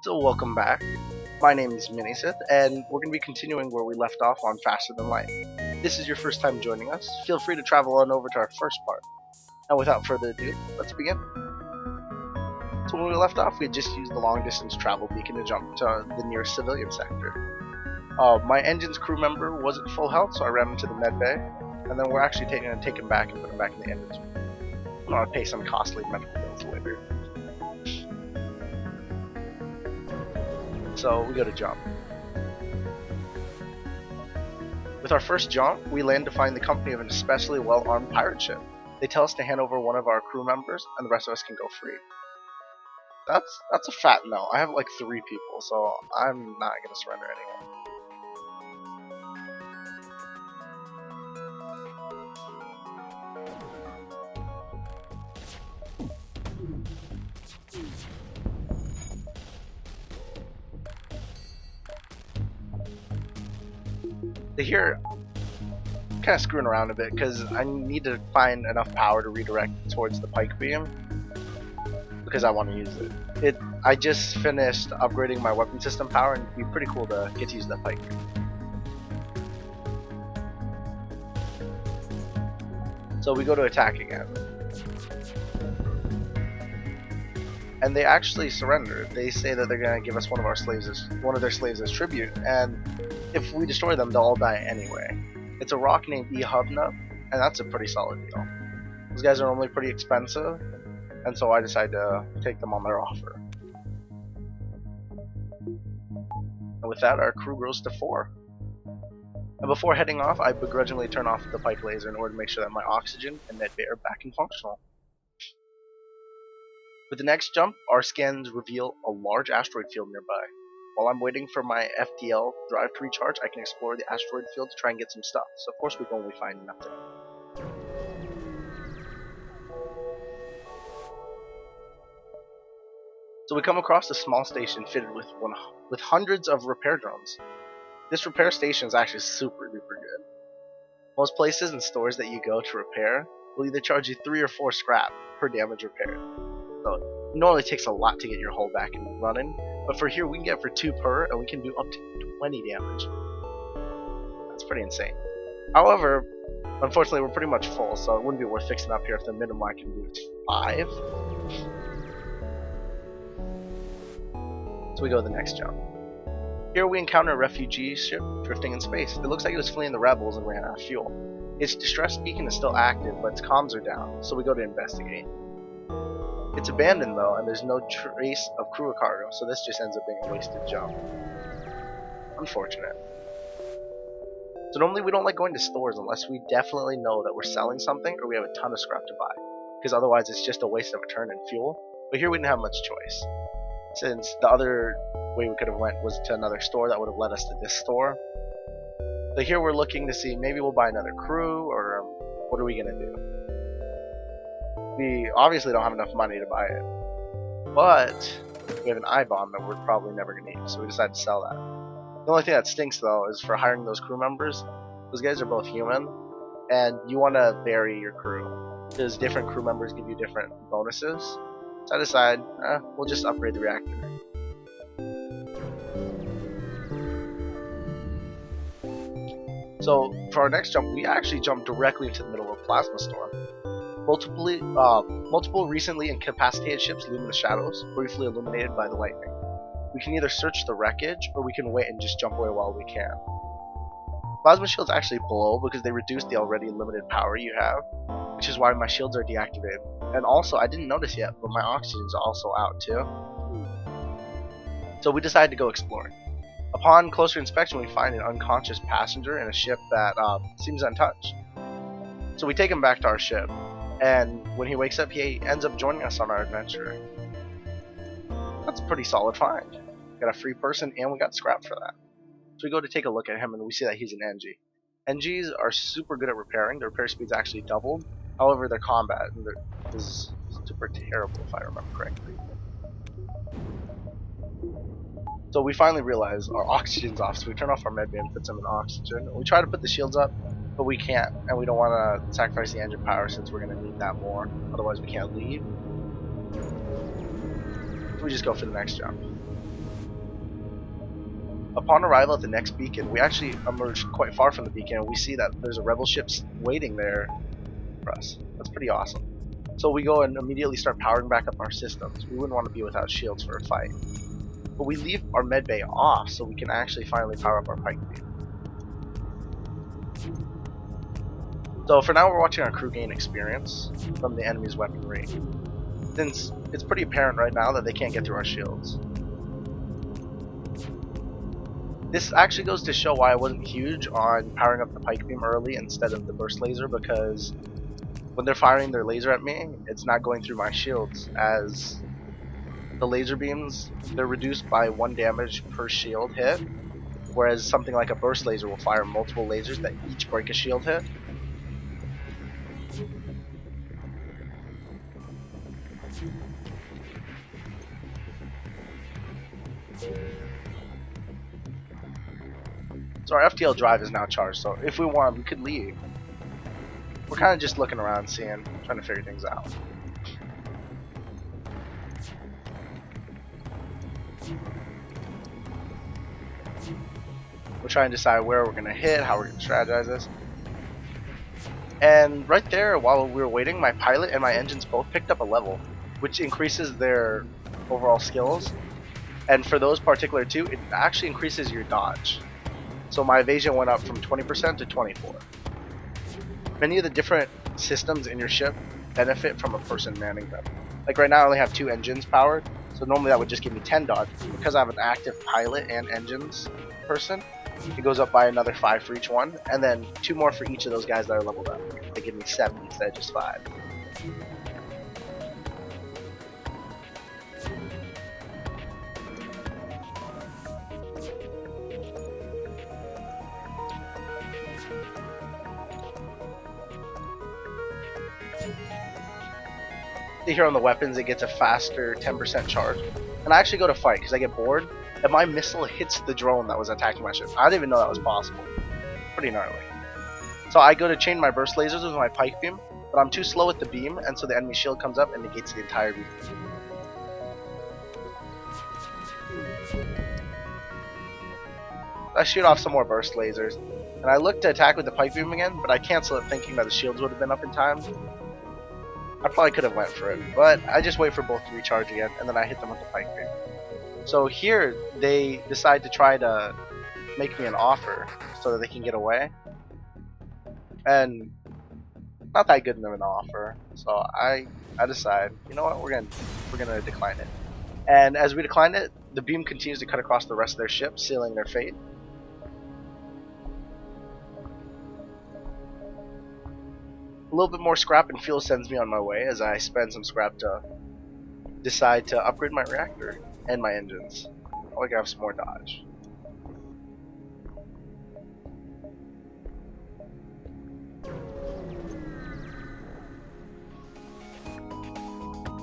So welcome back. My name is Minisith, and we're going to be continuing where we left off on Faster Than Light. This is your first time joining us. Feel free to travel on over to our first part. And without further ado, let's begin. So when we left off, we had just used the long distance travel beacon to jump to the nearest civilian sector. My engine's crew member was at full health, so I ran him to the med bay, and then we're actually taking him back and put him back in the engine. I'm going to pay some costly medical bills later. So we go to jump. With our first jump, we land to find the company of an especially well-armed pirate ship. They tell us to hand over one of our crew members, and the rest of us can go free. That's a fat no. I have like 3 people, so I'm not gonna surrender anyone. Here, kind of screwing around a bit because I need to find enough power to redirect towards the pike beam because I want to use it. I just finished upgrading my weapon system power, and it'd be pretty cool to get to use that pike beam. So we go to attack again, and they actually surrender. They say that they're gonna give us one of their slaves as tribute, and if we destroy them, they'll all die anyway. It's a rock named E-Hubnub, and that's a pretty solid deal. Those guys are normally pretty expensive, and so I decided to take them on their offer. And with that, our crew grows to 4. And before heading off, I begrudgingly turn off the pike laser in order to make sure that my oxygen and med bay are back and functional. With the next jump, our scans reveal a large asteroid field nearby. While I'm waiting for my FTL drive to recharge, I can explore the asteroid field to try and get some stuff. So of course we can only find nothing. So we come across a small station fitted with hundreds of repair drones. This repair station is actually super duper good. Most places and stores that you go to repair will either charge you 3 or 4 scrap per damage repaired. So it normally takes a lot to get your hull back and running. But for here, we can get for 2 per, and we can do up to 20 damage. That's pretty insane. However, unfortunately, we're pretty much full, so it wouldn't be worth fixing up here if the minimum I can do is 5. So we go to the next jump. Here we encounter a refugee ship drifting in space. It looks like it was fleeing the rebels and ran out of fuel. Its distress beacon is still active, but its comms are down, so we go to investigate. It's abandoned though, and there's no trace of crew or cargo, so this just ends up being a wasted jump. Unfortunate. So normally we don't like going to stores unless we definitely know that we're selling something or we have a ton of scrap to buy, because otherwise it's just a waste of a turn and fuel. But here we didn't have much choice, since the other way we could have went was to another store that would have led us to this store. So here we're looking to see maybe we'll buy another crew, or what are we gonna do? We obviously don't have enough money to buy it, but we have an I-bomb that we're probably never going to use, so we decided to sell that. The only thing that stinks though is for hiring those crew members. Those guys are both human, and you want to vary your crew, because different crew members give you different bonuses. So I decided, we'll just upgrade the reactor. So for our next jump, we actually jumped directly into the middle of a plasma storm. Multiple recently incapacitated ships loom in the shadows, briefly illuminated by the lightning. We can either search the wreckage, or we can wait and just jump away while we can. Plasma shields actually blow because they reduce the already limited power you have, which is why my shields are deactivated. And also, I didn't notice yet, but my oxygen is also out too. So we decided to go exploring. Upon closer inspection, we find an unconscious passenger in a ship that seems untouched. So we take him back to our ship. And when he wakes up, he ends up joining us on our adventure. That's a pretty solid find. Got a free person, and we got scrap for that. So we go to take a look at him, and we see that he's an NG. NGs are super good at repairing. Their repair speed's actually doubled. However, their combat is super terrible, if I remember correctly. So we finally realize our oxygen's off, so we turn off our med bay and put some in oxygen. We try to put the shields up, but we can't, and we don't want to sacrifice the engine power since we're going to need that more. Otherwise we can't leave. So we just go for the next jump. Upon arrival at the next beacon, we actually emerged quite far from the beacon, and we see that there's a rebel ship waiting there for us. That's pretty awesome. So we go and immediately start powering back up our systems. We wouldn't want to be without shields for a fight. But we leave our med bay off so we can actually finally power up our pike beam. So for now we're watching our crew gain experience from the enemy's weaponry, since it's pretty apparent right now that they can't get through our shields. This actually goes to show why I wasn't huge on powering up the pike beam early instead of the burst laser, because when they're firing their laser at me, it's not going through my shields, as the laser beams, they're reduced by 1 damage per shield hit, whereas something like a burst laser will fire multiple lasers that each break a shield hit. So our FTL drive is now charged, so if we want, we could leave. We're kind of just looking around, trying to figure things out. We're trying to decide where we're going to hit, how we're going to strategize this. And right there, while we were waiting, my pilot and my engines both picked up a level, which increases their overall skills. And for those particular two, it actually increases your dodge. So my evasion went up from 20% to 24%. Many of the different systems in your ship benefit from a person manning them. Like right now I only have 2 engines powered, so normally that would just give me 10 dodge. Because I have an active pilot and engines person, it goes up by another 5 for each one, and then 2 more for each of those guys that are leveled up. They give me 7 instead of just 5. Here on the weapons, it gets a faster 10% charge, and I actually go to fight because I get bored and my missile hits the drone that was attacking my ship. I didn't even know that was possible. Pretty gnarly. So I go to chain my burst lasers with my pike beam, but I'm too slow with the beam, and so the enemy shield comes up and negates the entire beam. I shoot off some more burst lasers, and I look to attack with the pike beam again, but I cancel it thinking that the shields would have been up in time. I probably could have went for it, but I just wait for both to recharge again, and then I hit them with the pike beam. So here, they decide to try to make me an offer so that they can get away. And not that good of an offer, so I decide, you know what, we're gonna decline it. And as we decline it, the beam continues to cut across the rest of their ship, sealing their fate. A little bit more scrap and fuel sends me on my way as I spend some scrap to decide to upgrade my reactor and my engines. I can have some more dodge.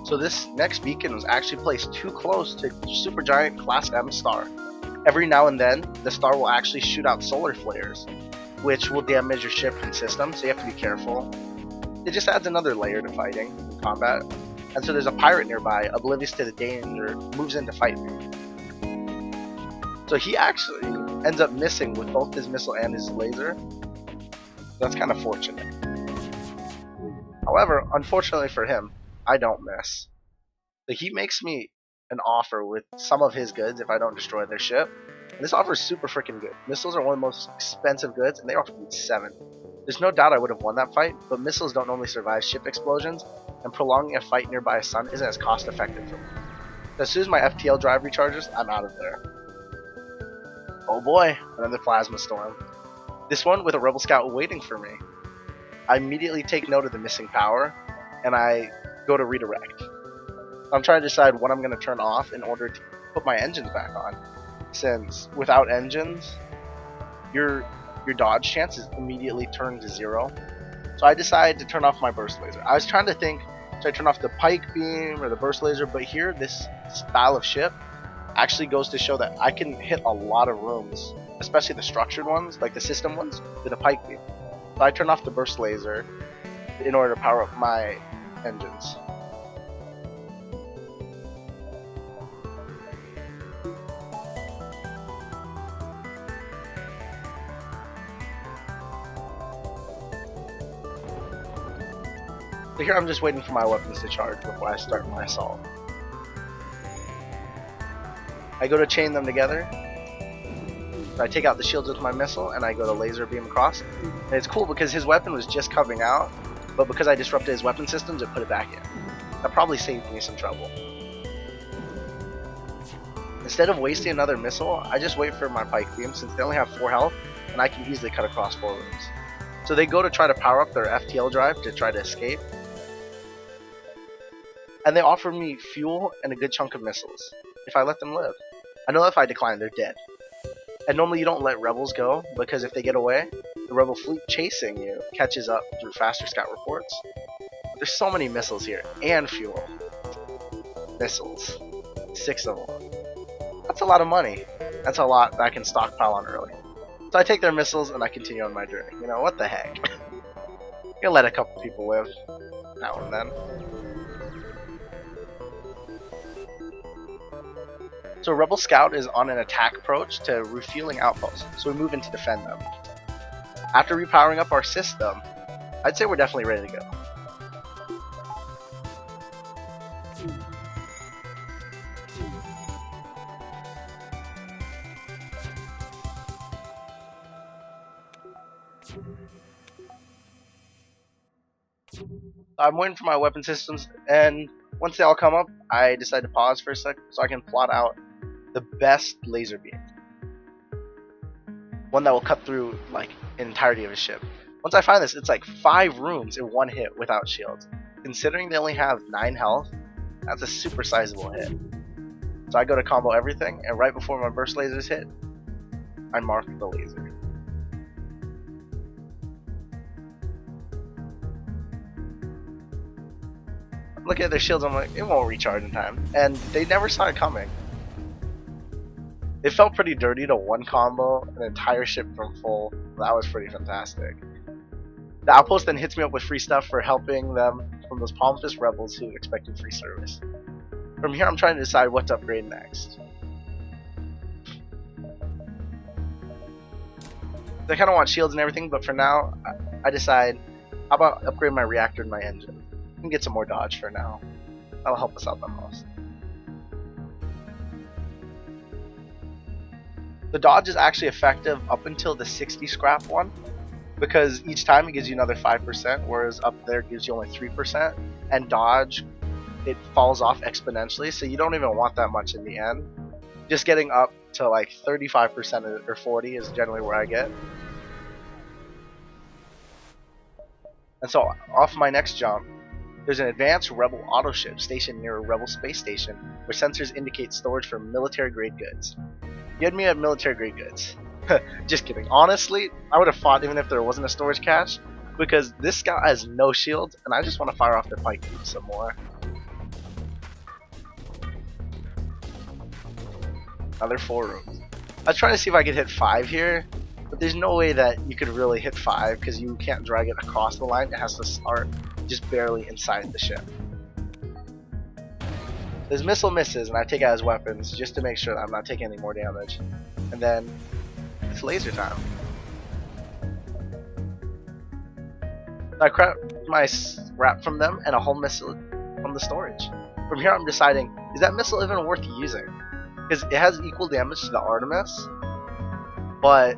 So this next beacon was actually placed too close to Supergiant Class M star. Every now and then, the star will actually shoot out solar flares, which will damage your ship and system, so you have to be careful. It just adds another layer to fighting in combat. And so there's a pirate nearby, oblivious to the danger, moves in to fight me. So he actually ends up missing with both his missile and his laser. That's kind of fortunate. However, unfortunately for him, I don't miss. So he makes me an offer with some of his goods if I don't destroy their ship. And this offer is super freaking good. Missiles are one of the most expensive goods, and they offer me 7. There's no doubt I would have won that fight, but missiles don't normally survive ship explosions, and prolonging a fight nearby a sun isn't as cost effective for me. So as soon as my FTL drive recharges, I'm out of there. Oh boy, another plasma storm. This one with a rebel scout waiting for me. I immediately take note of the missing power, and I go to redirect. I'm trying to decide what I'm going to turn off in order to put my engines back on, since without engines, your dodge chance is immediately turned to 0. So I decided to turn off my burst laser. I was trying to think, should I turn off the pike beam or the burst laser, but here, this style of ship actually goes to show that I can hit a lot of rooms, especially the structured ones, like the system ones, with a pike beam. So I turn off the burst laser in order to power up my engines. So here I'm just waiting for my weapons to charge before I start my assault. I go to chain them together. So I take out the shields with my missile and I go to laser beam across. And it's cool because his weapon was just coming out, but because I disrupted his weapon systems, it put it back in. That probably saved me some trouble. Instead of wasting another missile, I just wait for my pike beam since they only have 4 health and I can easily cut across 4 rooms. So they go to try to power up their FTL drive to try to escape. And they offer me fuel and a good chunk of missiles if I let them live. I know that if I decline, they're dead. And normally you don't let rebels go because if they get away, the rebel fleet chasing you catches up through faster scout reports. There's so many missiles here and fuel. Missiles. 6 of them. That's a lot of money. That's a lot that I can stockpile on early. So I take their missiles and I continue on my journey. You know, what the heck? I'm gonna let a couple people live now and then. So Rebel Scout is on an attack approach to refueling outposts, so we move in to defend them. After repowering up our system, I'd say we're definitely ready to go. I'm waiting for my weapon systems, and once they all come up, I decide to pause for a sec so I can plot out the best laser beam. One that will cut through like an entirety of a ship. Once I find this, it's like 5 rooms in one hit without shields. Considering they only have 9 health, that's a super sizable hit. So I go to combo everything, and right before my burst lasers hit, I mark the laser. Looking at their shields, I'm like, it won't recharge in time. And they never saw it coming. It felt pretty dirty to one combo an entire ship from full. That was pretty fantastic. The outpost then hits me up with free stuff for helping them from those pompous rebels who expected free service. From here, I'm trying to decide what to upgrade next. I kind of want shields and everything, but for now, I decide, how about upgrade my reactor and my engine? We can get some more dodge for now. That'll help us out the most. The dodge is actually effective up until the 60 scrap one, because each time it gives you another 5%, whereas up there it gives you only 3%, and dodge, it falls off exponentially, so you don't even want that much in the end. Just getting up to like 35% or 40 is generally where I get. And so off my next jump, there's an advanced Rebel auto ship stationed near a Rebel space station where sensors indicate storage for military grade goods. You had me at military grade goods. Just kidding. Honestly, I would have fought even if there wasn't a storage cache, because this guy has no shields and I just want to fire off their pike beam some more. Another 4 rooms. I was trying to see if I could hit 5 here, but there's no way that you could really hit 5 because you can't drag it across the line. It has to start just barely inside the ship. His missile misses and I take out his weapons just to make sure that I'm not taking any more damage. And then it's laser time. So I grab my scrap from them and a whole missile from the storage. From here I'm deciding, is that missile even worth using? Because it has equal damage to the Artemis, but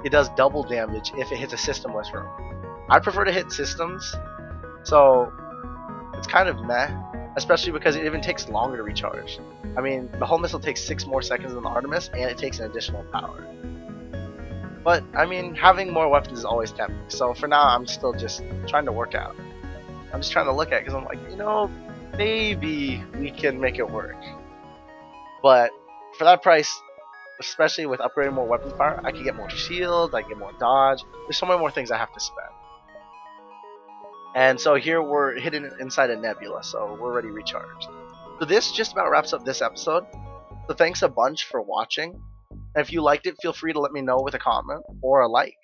it does double damage if it hits a systemless room. I prefer to hit systems, so it's kind of meh, especially because it even takes longer to recharge. I mean, the whole missile takes 6 more seconds than the Artemis, and it takes an additional power. But, I mean, having more weapons is always tempting, so for now I'm still just trying to work out. I'm just trying to look at it because I'm like, you know, maybe we can make it work. But for that price, especially with upgrading more weapons power, I can get more shields, I can get more dodge. There's so many more things I have to spend. And so here we're hidden inside a nebula, so we're already recharged. So this just about wraps up this episode. So thanks a bunch for watching. And if you liked it, feel free to let me know with a comment or a like.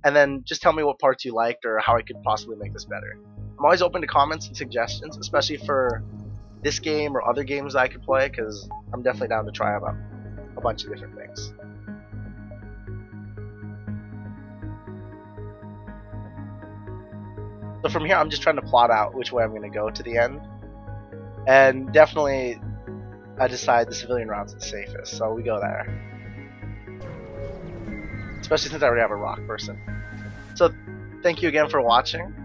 And then just tell me what parts you liked or how I could possibly make this better. I'm always open to comments and suggestions, especially for this game or other games that I could play, because I'm definitely down to try out a bunch of different things. So from here, I'm just trying to plot out which way I'm going to go to the end. And definitely, I decide the civilian route's the safest, so we go there. Especially since I already have a rock person. So, thank you again for watching.